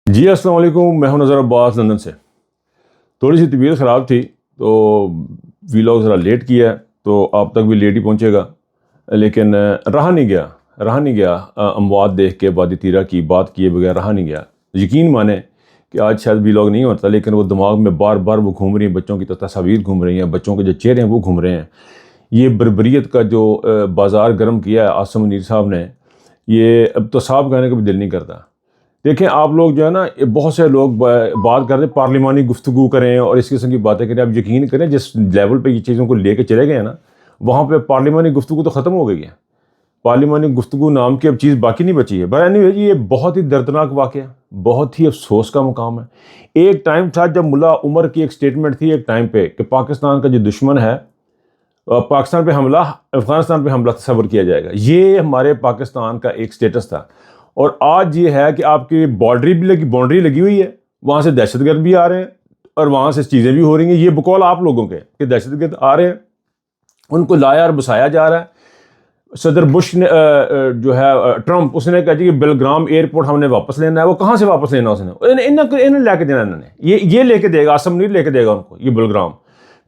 جی السلام علیکم، میں ہوں نظر عباس لندن سے۔ تھوڑی سی طبیعت خراب تھی تو ویلاگ ذرا لیٹ کیا ہے تو آپ تک بھی لیٹ ہی پہنچے گا، لیکن رہا نہیں گیا اموات دیکھ کے وادی تیرہ کی بات کیے بغیر رہا نہیں گیا۔ یقین مانیں کہ آج شاید ویلاگ نہیں ہوتا، لیکن وہ دماغ میں بار بار وہ گھوم رہی ہیں، بچوں کی تصاویر گھوم رہی ہیں، بچوں کے جو چہرے ہیں وہ گھوم رہے ہیں۔ یہ بربریت کا جو بازار گرم کیا ہے عاصم منیر صاحب نے، یہ اب تو صاحب کہنے کا بھی دل نہیں کرتا۔ دیکھیں آپ لوگ جو ہے نا، بہت سے لوگ بات کرتے ہیں پارلیمانی گفتگو کریں اور اس قسم کی باتیں کریں۔ آپ یقین کریں جس لیول پہ یہ چیزوں کو لے کے چلے گئے ہیں نا، وہاں پہ پارلیمانی گفتگو تو ختم ہو گئی ہے۔ پارلیمانی گفتگو نام کی اب چیز باقی نہیں بچی ہے۔ برائے یہ بہت ہی دردناک واقعہ، بہت ہی افسوس کا مقام ہے۔ ایک ٹائم تھا جب ملا عمر کی ایک سٹیٹمنٹ تھی ایک ٹائم پہ کہ پاکستان کا جو دشمن ہے، پاکستان پہ حملہ، افغانستان پہ حملہ تصور کیا جائے گا۔ یہ ہمارے پاکستان کا ایک سٹیٹس تھا، اور آج یہ ہے کہ آپ کی باؤنڈری لگی ہوئی ہے، وہاں سے دہشت گرد بھی آ رہے ہیں اور وہاں سے چیزیں بھی ہو رہی ہیں۔ یہ بقول آپ لوگوں کے کہ دہشت گرد آ رہے ہیں، ان کو لایا اور بسایا جا رہا ہے۔ صدر بش نے جو ہے ٹرمپ، اس نے کہا جی کہ بیلگرام ایئرپورٹ ہم نے واپس لینا ہے۔ وہ کہاں سے واپس لینا؟ اس نے انہیں لے کے دینا، انہوں نے یہ لے کے دے گا، عاصم منیر لے کے دے گا ان کو یہ بیلگرام۔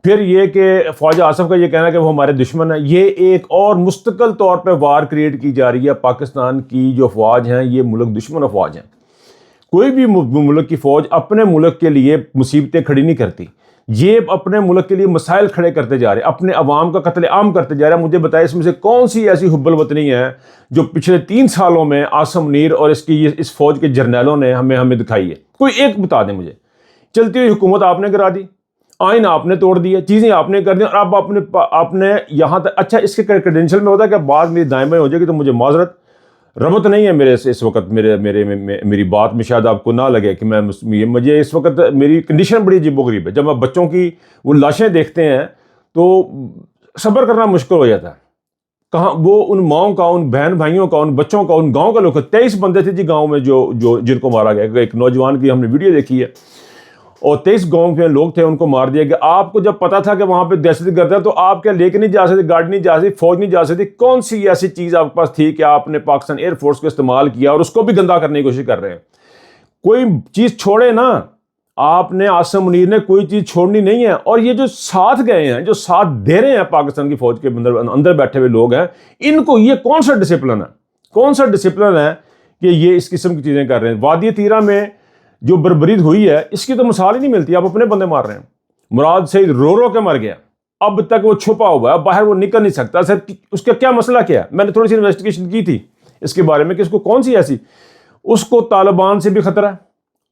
پھر یہ کہ فوج آصف کا یہ کہنا ہے کہ وہ ہمارے دشمن ہیں، یہ ایک اور مستقل طور پہ وار کریٹ کی جا رہی ہے۔ پاکستان کی جو فوج ہیں یہ ملک دشمن افواج ہیں۔ کوئی بھی ملک کی فوج اپنے ملک کے لیے مصیبتیں کھڑی نہیں کرتی، یہ اپنے ملک کے لیے مسائل کھڑے کرتے جا رہے ہیں، اپنے عوام کا قتل عام کرتے جا رہے ہیں۔ مجھے بتائیں اس میں سے کون سی ایسی حب الوطنی ہے جو پچھلے 3 سالوں میں عاصم منیر اور اس فوج کے جرنیلوں نے ہمیں دکھائی ہے؟ کوئی ایک بتا دیں مجھے۔ چلتی ہوئی حکومت آپ نے کرا دی، آئین آپ نے توڑ دیا، چیزیں آپ نے کر دی، اور اب آپ نے یہاں تک اچھا اس کے کریڈینشیل میں ہوتا ہے کہ بات میری دائیں بائیں ہو جائے گی تو مجھے معذرت، ربط نہیں ہے میرے سے اس وقت، میری بات میں شاید آپ کو نہ لگے کہ مجھے اس وقت میری کنڈیشن بڑی عجیب و غریب ہے۔ جب آپ بچوں کی وہ لاشیں دیکھتے ہیں تو صبر کرنا مشکل ہو جاتا ہے۔ کہاں وہ ان ماؤں کا، ان بہن بھائیوں کا، ان بچوں کا، ان گاؤں کا لوگ 23 بندے تھے جی گاؤں میں جو جن کو مارا گیا۔ ایک نوجوان کی ہم نے ویڈیو دیکھی ہے، اور 23 گاؤں کے لوگ تھے، ان کو مار دیا گیا۔ آپ کو جب پتا تھا کہ وہاں پہ دہشت گرد ہے تو آپ کیا لے کے نہیں جا سکتے؟ گاڑی نہیں جا سکتی، فوج نہیں جا سکتی؟ کون سی ایسی چیز آپ کے پاس تھی کہ آپ نے پاکستان ایئر فورس کو استعمال کیا اور اس کو بھی گندا کرنے کی کوشش کر رہے ہیں؟ کوئی چیز چھوڑے نا، آپ نے عاصم منیر نے کوئی چیز چھوڑنی نہیں ہے۔ اور یہ جو ساتھ گئے ہیں، جو ساتھ دے رہے ہیں پاکستان کی فوج کے اندر بیٹھے ہوئے لوگ ہیں، ان کو یہ کون سا ڈسپلن ہے کہ یہ اس قسم کی چیزیں کر رہے ہیں؟ وادی تیرہ میں جو بربریت ہوئی ہے اس کی تو مثال ہی نہیں ملتی۔ آپ اپنے بندے مار رہے ہیں۔ مراد سعید رو کے مر گیا، اب تک وہ چھپا ہوا ہے، باہر وہ نکل نہیں سکتا۔ سر اس کا کیا مسئلہ کیا ہے؟ میں نے تھوڑی سی انویسٹیگیشن کی تھی اس کے بارے میں کہ اس کو کون سی ایسی، اس کو طالبان سے بھی خطرہ ہے،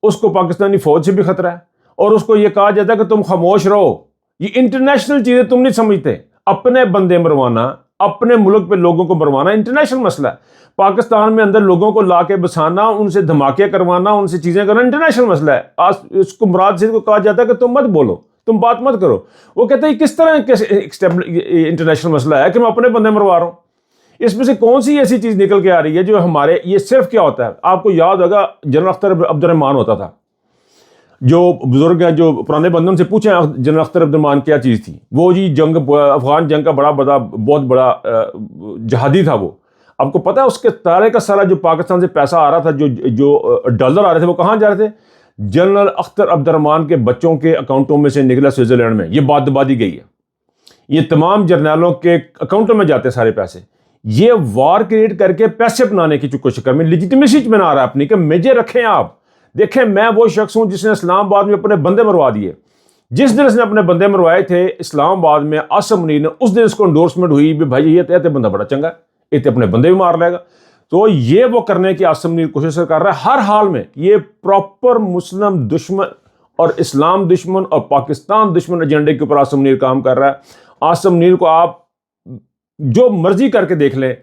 اس کو پاکستانی فوج سے بھی خطرہ ہے، اور اس کو یہ کہا جاتا ہے کہ تم خاموش رہو۔ یہ انٹرنیشنل چیزیں تم نہیں سمجھتے۔ اپنے بندے مروانا، اپنے ملک پہ لوگوں کو مروانا انٹرنیشنل مسئلہ ہے۔ پاکستان میں اندر لوگوں کو لا کے بسانا، ان سے دھماکے کروانا، ان سے چیزیں کرنا انٹرنیشنل مسئلہ ہے۔ آج اس کو مراد سے کو کہا جاتا ہے کہ تم مت بولو، تم بات مت کرو۔ وہ کہتے ہیں کس طرح انٹرنیشنل مسئلہ ہے کہ میں اپنے بندے مروا رہا ہوں؟ اس میں سے کون سی ایسی چیز نکل کے آ رہی ہے جو ہمارے، یہ صرف کیا ہوتا ہے؟ آپ کو یاد ہوگا جنرل اختر عبد الرحمان ہوتا تھا، جو بزرگ ہیں جو پرانے بندوں سے پوچھیں جنرل اختر عبد الرحمان کیا چیز تھی؟ وہ جی افغان جنگ کا بہت بڑا جہادی تھا وہ۔ آپ کو پتا ہے اس کے سارے کا سارا جو پاکستان سے پیسہ آ رہا تھا، جو ڈالر آ رہے تھے، وہ کہاں جا رہے تھے؟ جنرل اختر عبد الرحمان کے بچوں کے اکاؤنٹوں میں سے نکلا سوئٹزرلینڈ میں۔ یہ بات دبا دی گئی ہے، یہ تمام جرنیلوں کے اکاؤنٹوں میں جاتے ہیں سارے پیسے۔ یہ وار کریٹ کر کے پیسے بنانے کی چکر میں لیجیٹمیسی بنا رہا ہے اپنی، کہ مجھے رکھیں آپ۔ دیکھیں میں وہ شخص ہوں جس نے اسلام آباد میں اپنے بندے مروا دیے۔ جس دن اس نے اپنے بندے مروائے تھے اسلام آباد میں عاصم منیر نے، اس دن اس کو انڈورسمنٹ ہوئی بھی بھائی یہ تے بندہ بڑا چنگا ہے، یہ اپنے بندے بھی مار لے گا۔ تو یہ وہ کرنے کی عاصم منیر کوشش کر رہا ہے ہر حال میں۔ یہ پراپر مسلم دشمن اور اسلام دشمن اور پاکستان دشمن ایجنڈے کے اوپر عاصم منیر کام کر رہا ہے۔ عاصم منیر کو آپ جو مرضی کر کے دیکھ لیں،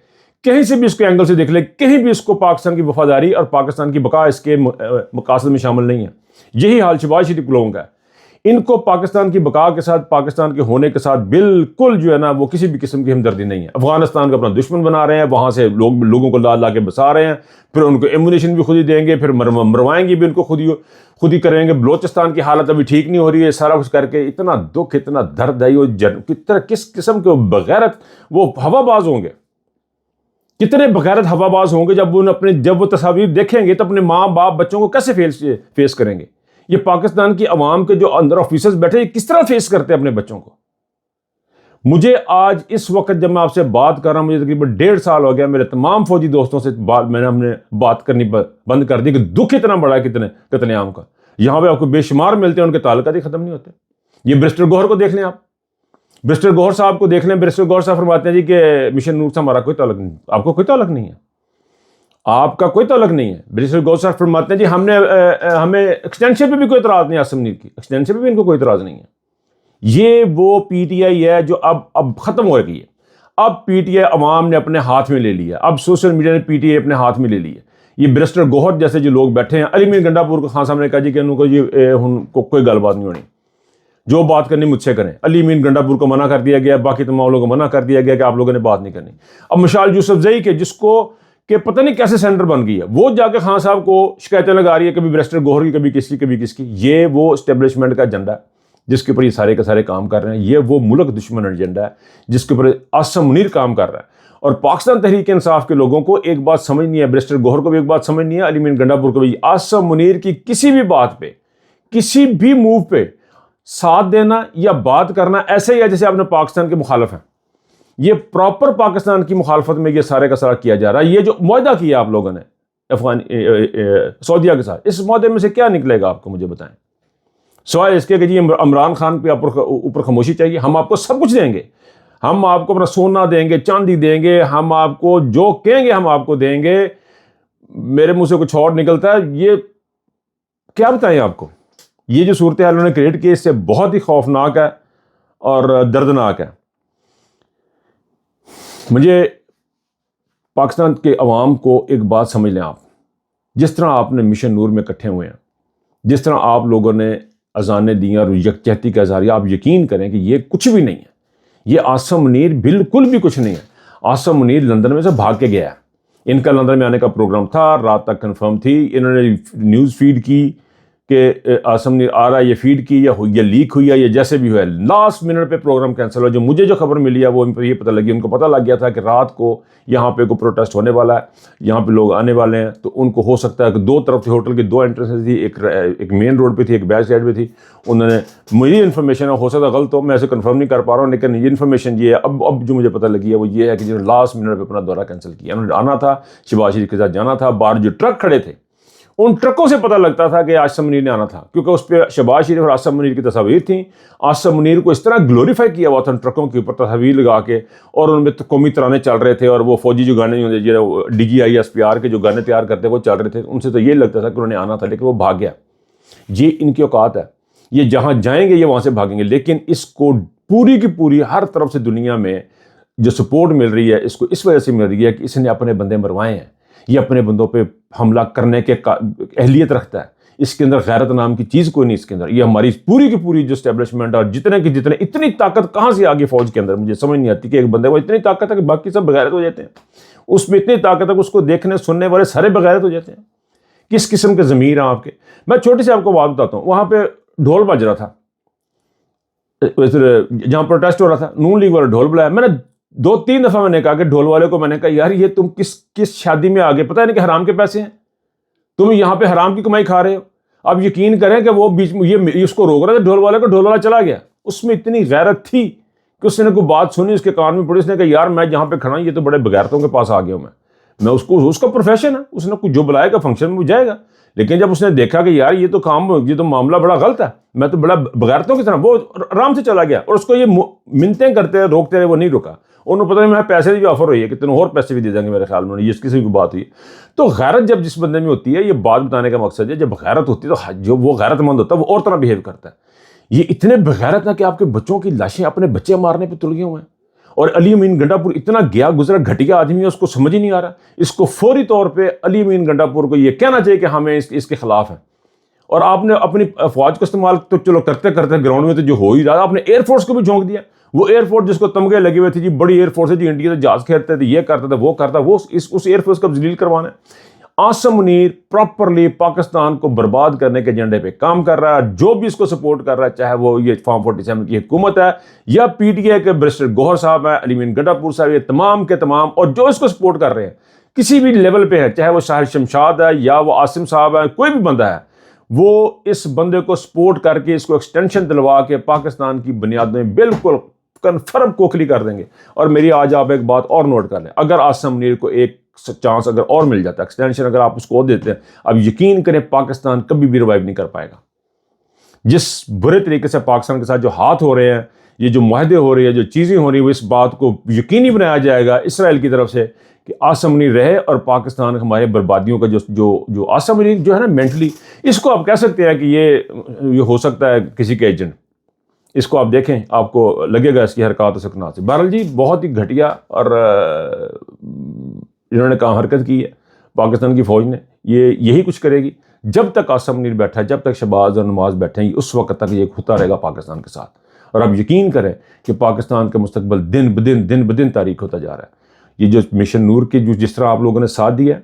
کہیں سے بھی اس کے اینگل سے دیکھ لیں، کہیں بھی اس کو پاکستان کی وفاداری اور پاکستان کی بقا اس کے مقاصد میں شامل نہیں ہے۔ یہی حال شہباز شریف لوگوں کا ہے۔ ان کو پاکستان کی بقا کے ساتھ، پاکستان کے ہونے کے ساتھ بالکل جو ہے نا وہ کسی بھی قسم کی ہمدردی نہیں ہے۔ افغانستان کا اپنا دشمن بنا رہے ہیں، وہاں سے لوگوں کو لا کے بسا رہے ہیں، پھر ان کو ایمونیشن بھی خود ہی دیں گے، پھر مروائیں گے بھی ان کو خود ہی کریں گے۔ بلوچستان کی حالت ابھی ٹھیک نہیں ہو رہی ہے، سارا کچھ کر کے اتنا دکھ، اتنا درد ہے، کس قسم کے بغیرت وہ ہوا باز ہوں گے۔ کتنے بغیرت ہوا باز ہوں گے جب وہ تصاویر دیکھیں گے تو اپنے ماں باپ بچوں کو کیسے فیس کریں گے؟ یہ پاکستان کی عوام کے جو اندر آفیسرز بیٹھے یہ کس طرح فیس کرتے ہیں اپنے بچوں کو؟ مجھے آج اس وقت جب میں آپ سے بات کر رہا ہوں، مجھے تقریباً 1.5 سال ہو گیا، میرے تمام فوجی دوستوں سے ہم نے بات کرنی بند کر دی کہ دکھ اتنا بڑا ہے کتنے قتل عام کا. یہاں پہ آپ کو بے شمار ملتے ہیں، ان کے تعلقات ہی ختم نہیں ہوتے. یہ برسٹر گوہر کو دیکھ لیں، آپ برسٹر گوہر صاحب کو دیکھ لیں. برسٹر گوہر صاحب فرماتے ہیں جی کہ مشن نور سے ہمارا کوئی تعلق نہیں. آپ کو کوئی تعلق نہیں ہے، آپ کا کوئی تعلق نہیں ہے. برسٹر گوہر صاحب فرماتے ہیں جی ہمیں ایکسٹینشن پہ بھی کوئی اعتراض نہیں ہے، آصم منیر کی ایکسٹینشن پہ بھی ان کو کوئی اعتراض نہیں ہے. یہ وہ پی ٹی آئی ہے جو اب ختم ہو گئی ہے. اب پی ٹی آئی عوام نے اپنے ہاتھ میں لے لیا، اب سوشل میڈیا نے پی ٹی آئی اپنے ہاتھ میں لے لیا. یہ برسٹر گوہر جیسے جو لوگ بیٹھے ہیں، علی میر گنڈا پور کو خان صاحب نے کہا جی کہ ان کو کوئی گل بات نہیں ہونی، جو بات کرنی مجھ سے کریں. علی میر گنڈا پور کو منع کر دیا گیا، باقی تمام لوگوں کو منع کر دیا گیا کہ آپ لوگوں نے بات نہیں کرنی. اب مشال یوسف زئی کے جس کو کہ پتہ نہیں کیسے سینٹر بن گئی ہے، وہ جا کے خان صاحب کو شکایتیں لگا رہی ہے، کبھی برسٹر گوہر کی، کبھی کس کی، کبھی کس کی. یہ وہ اسٹیبلشمنٹ کا ایجنڈا ہے جس کے اوپر یہ سارے کے سارے کام کر رہے ہیں. یہ وہ ملک دشمن ایجنڈا ہے جس کے اوپر آصم منیر کام کر رہا ہے. اور پاکستان تحریک انصاف کے لوگوں کو ایک بات سمجھ نہیں ہے، برسٹر گوہر کو بھی ایک بات سمجھ نہیں ہے، علی میر گنڈا پور کو بھی. آصم منیر کی کسی بھی بات پہ، کسی بھی موو پہ ساتھ دینا یا بات کرنا ایسے ہی ہے جیسے آپ نے پاکستان کے مخالف ہیں. یہ پراپر پاکستان کی مخالفت میں یہ سارے کا سارا کیا جا رہا ہے. یہ جو معاہدہ کیا آپ لوگوں نے سعودیہ کے ساتھ، اس معاہدے میں سے کیا نکلے گا آپ کو مجھے بتائیں، سوائے اس کے کہ جی عمران خان پہ اوپر خاموشی چاہیے. ہم آپ کو سب کچھ دیں گے، ہم آپ کو اپنا سونا دیں گے، چاندی دیں گے، ہم آپ کو جو کہیں گے ہم آپ کو دیں گے. میرے منہ سے کچھ اور نکلتا ہے. یہ کیا بتائیں آپ کو؟ یہ جو صورتحال انہوں نے کریٹ کی اس سے بہت ہی خوفناک ہے اور دردناک ہے. مجھے پاکستان کے عوام کو ایک بات سمجھ لیں، آپ جس طرح آپ نے مشن نور میں اکٹھے ہوئے ہیں، جس طرح آپ لوگوں نے اذانیں دی اور یکجہتی کا اظہار، آپ یقین کریں کہ یہ کچھ بھی نہیں ہے. یہ آصم منیر بالکل بھی کچھ نہیں ہے. آصم منیر لندن میں سے بھاگ کے گیا ہے. ان کا لندن میں آنے کا پروگرام تھا، رات تک کنفرم تھی. انہوں نے نیوز فیڈ کی کہ آصم منیر آ رہا ہے، یہ فیڈ کی یا لیک ہوئی ہے، یا جیسے بھی ہوا ہے. لاسٹ منٹ پہ پروگرام کینسل ہوا. مجھے جو خبر ملی ہے وہ یہ پتہ لگی، ان کو پتہ لگ گیا تھا کہ رات کو یہاں پہ کوئی پروٹیسٹ ہونے والا ہے، یہاں پہ لوگ آنے والے ہیں. تو ان کو ہو سکتا ہے کہ دو طرف تھی، ہوٹل کی دو انٹرنس تھی، ایک مین روڈ پہ تھی، ایک بیک سائڈ پہ تھی. انہوں نے مجھے انفارمیشن ہو سکتا غلط ہو، میں اسے کنفرم نہیں کر پا رہا ہوں، لیکن یہ انفارمیشن یہ ہے اب جو مجھے پتہ لگی ہے وہ یہ ہے کہ جنہوں نے لاسٹ منٹ پہ اپنا دورہ کینسل کیا. انہوں نے آنا تھا، شہباز شریف کے ساتھ جانا تھا. باہر جو ٹرک کھڑے تھے ان ٹرکوں سے پتہ لگتا تھا کہ آصم منیر نے آنا تھا، کیونکہ اس پہ شہباز شریف اور آصم منیر کی تصاویر تھیں. آصم منیر کو اس طرح گلوریفائی کیا ہوا تھا ان ٹرکوں کے اوپر تصاویر لگا کے، اور ان میں قومی ترانے چل رہے تھے. اور وہ فوجی جو گانے D G I S P R کے جو گانے تیار کرتے وہ چل رہے تھے. ان سے تو یہ لگتا تھا کہ انہوں نے آنا تھا، لیکن وہ بھاگ گیا. یہ ان کی اوقات ہے، یہ جہاں جائیں گے یہ وہاں سے بھاگیں گے. لیکن اس کو پوری کی پوری ہر طرف سے دنیا میں جو سپورٹ مل رہی ہے اس کو اس وجہ سے مل رہی ہے کہ اس نے اپنے بندے مروائے ہیں. یہ اپنے بندوں پہ حملہ کرنے کے اہلیت رکھتا ہے. اس کے اندر غیرت نام کی چیز کوئی نہیں اس کے اندر. یہ ہماری پوری کی پوری جو اسٹیبلشمنٹ اور جتنے اتنی طاقت کہاں سے آگے فوج کے اندر، مجھے سمجھ نہیں آتی کہ ایک بندے کو اتنی طاقت ہے کہ باقی سب بغیرت ہو جاتے ہیں. اس میں اتنی طاقت ہے کہ اس کو دیکھنے سننے والے سارے بغیرت ہو جاتے ہیں. کس قسم کے ضمیر ہیں آپ کے؟ میں چھوٹی سی آپ کو بات بتاتا ہوں. وہاں پہ ڈھول بج رہا تھا، جہاں پروٹیسٹ ہو رہا تھا، نون لیگ والے ڈھول بلایا. میں نے 2-3 دفعہ میں نے کہا کہ ڈھول والے کو، میں نے کہا یار یہ تم کس شادی میں آگے، پتہ نہیں کہ حرام کے پیسے ہیں، تم یہاں پہ حرام کی کمائی کھا رہے ہو. اب یقین کریں کہ وہ بیچ میں یہ اس کو روک رہا تھا ڈھول والے کو. ڈھول والا چلا گیا. اس میں اتنی غیرت تھی کہ اس نے کوئی بات سنی، اس کے کان میں پڑی. اس نے کہا یار میں جہاں پہ کھڑا ہوں یہ تو بڑے بغیرتوں کے پاس آ گیا ہوں میں اس کا پروفیشن ہے، اس نے جو بلائے گا فنکشن میں وہ جائے گا. لیکن جب اس نے دیکھا کہ یار یہ تو معاملہ بڑا غلط ہے، میں تو بڑا بغیرتوں کی طرح، وہ آرام سے چلا گیا. اور اس کو یہ منتیں کرتے رہے، روکتے رہے، وہ نہیں رکا. انہوں پتہ نہیں میں پیسے بھی آفر ہوئی ہے کہ تنوں اور پیسے بھی دے دیں گے میرے خیال میں. یہ اس کسی کی بات ہوئی. تو غیرت جب جس بندے میں ہوتی ہے، یہ بات بتانے کا مقصد ہے، جب غیرت ہوتی ہے تو جو وہ غیرت مند ہوتا ہے وہ اور طرح بیہیو کرتا ہے. یہ اتنے بغیرت ہے کہ آپ کے بچوں کی لاشیں اپنے بچے مارنے پہ تل گئے ہوئے ہیں. اور علی امین گنڈا پور اتنا گیا گزرا گھٹیا آدمی ہے، اس کو سمجھ ہی نہیں آ رہا. اس کو فوری طور پہ علی امین گنڈا پور کو یہ کہنا چاہیے کہ ہمیں اس کے خلاف ہیں. اور آپ نے اپنی افواج کو استعمال تو چلو کرتے گراؤنڈ میں تو جو ہو ہی رہا، آپ نے ایئر فورس کو بھی جھونک دیا. وہ ایئر فورس جس کو تمغے لگے ہوئے تھے، جی بڑی ایئر فورس ہے جی، انڈیا سے جہاز کھیلتے تھے، یہ کرتا تھا وہ کرتا، وہ اس ایئر فورس کو ذلیل کروانا ہے. عاصم منیر پراپرلی پاکستان کو برباد کرنے کے ایجنڈے پہ کام کر رہا ہے. جو بھی اس کو سپورٹ کر رہا ہے, چاہے وہ یہ فارم 47 کی حکومت ہے یا پی ٹی آئی کے برسٹر گوہر صاحب ہیں, علی مین گڈا پور صاحب, یہ تمام کے تمام, اور جو اس کو سپورٹ کر رہے ہیں کسی بھی لیول پہ ہے, چاہے وہ شاہد شمشاد ہے یا وہ عاصم صاحب ہے, کوئی بھی بندہ ہے, وہ اس بندے کو سپورٹ کر کے اس کو ایکسٹینشن دلوا کے پاکستان کی بنیادیں بالکل کنفرم کوکھلی کر دیں گے. اور میری آج آپ ایک بات اور نوٹ کر لیں, اگر عاصم منیر کو ایک چانس اگر اور مل جاتا ہے, ایکسٹینشن اگر آپ اس کو دیتے ہیں, اب یقین کریں پاکستان کبھی بھی ریوائیو نہیں کر پائے گا. جس برے طریقے سے پاکستان کے ساتھ جو ہاتھ ہو رہے ہیں, یہ جو معاہدے ہو رہے ہیں, جو چیزیں ہو رہی ہیں, وہ اس بات کو یقینی بنایا جائے گا اسرائیل کی طرف سے کہ عاصم منیر رہے, اور پاکستان ہمارے بربادیوں کا جو عاصم منیر جو ہے نا مینٹلی, اس کو آپ کہہ سکتے ہیں کہ یہ ہو سکتا ہے کسی کے ایجنٹ. اس کو آپ دیکھیں, آپ کو لگے گا اس کی حرکات و سکنات سے. بہرحال جی بہت ہی گھٹیا اور انہوں نے کہاں حرکت کی ہے پاکستان کی فوج نے, یہی کچھ کرے گی جب تک عاصم منیر بیٹھا ہے, جب تک شہباز اور نواز بیٹھے ہیں, اس وقت تک یہ ہوتا رہے گا پاکستان کے ساتھ. اور آپ یقین کریں کہ پاکستان کا مستقبل دن بدن تاریک ہوتا جا رہا ہے. یہ جو مشن نور کی جس طرح آپ لوگوں نے ساتھ دیا,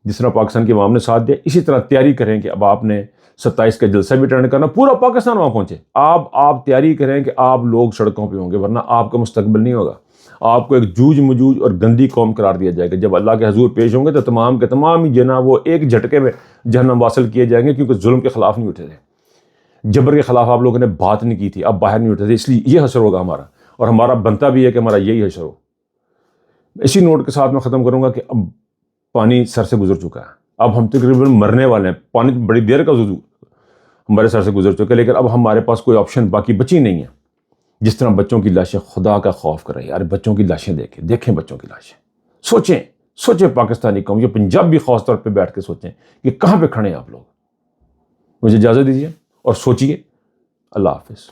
جس طرح پاکستان کی عوام نے ساتھ دیا, اسی طرح تیاری کریں کہ اب آپ نے 27 کا جلسہ بھی اٹینڈ کرنا, پورا پاکستان وہاں پہنچے. آپ تیاری کریں کہ آپ لوگ سڑکوں پہ ہوں گے, ورنہ آپ کا مستقبل نہیں ہوگا. آپ کو ایک جوج مجوج اور گندی قوم قرار دیا جائے گا. جب اللہ کے حضور پیش ہوں گے تو تمام کے تمام ہی جناب وہ ایک جھٹکے میں جہنم واصل کیے جائیں گے, کیونکہ ظلم کے خلاف نہیں اٹھے تھے, جبر کے خلاف آپ لوگوں نے بات نہیں کی تھی, اب باہر نہیں اٹھے تھے. اس لیے یہ حشر ہوگا ہمارا, اور ہمارا بنتا بھی ہے کہ ہمارا یہی حشر ہو. اسی نوٹ کے ساتھ میں ختم کروں گا کہ اب پانی سر سے گزر چکا ہے, اب ہم تقریباً مرنے والے ہیں. پانی بڑی دیر کا ہمارے سر سے گزر چکا ہے, لیکن اب ہمارے پاس کوئی آپشن باقی بچی نہیں ہے. جس طرح بچوں کی لاشیں, خدا کا خوف کریں یار, بچوں کی لاشیں دیکھیں بچوں کی لاشیں, سوچیں پاکستانی قوم, یہ پنجاب بھی خاص طور پہ بیٹھ کے سوچیں کہ کہاں پہ کھڑے ہیں آپ لوگ. مجھے اجازت دیجیے اور سوچیے. اللہ حافظ.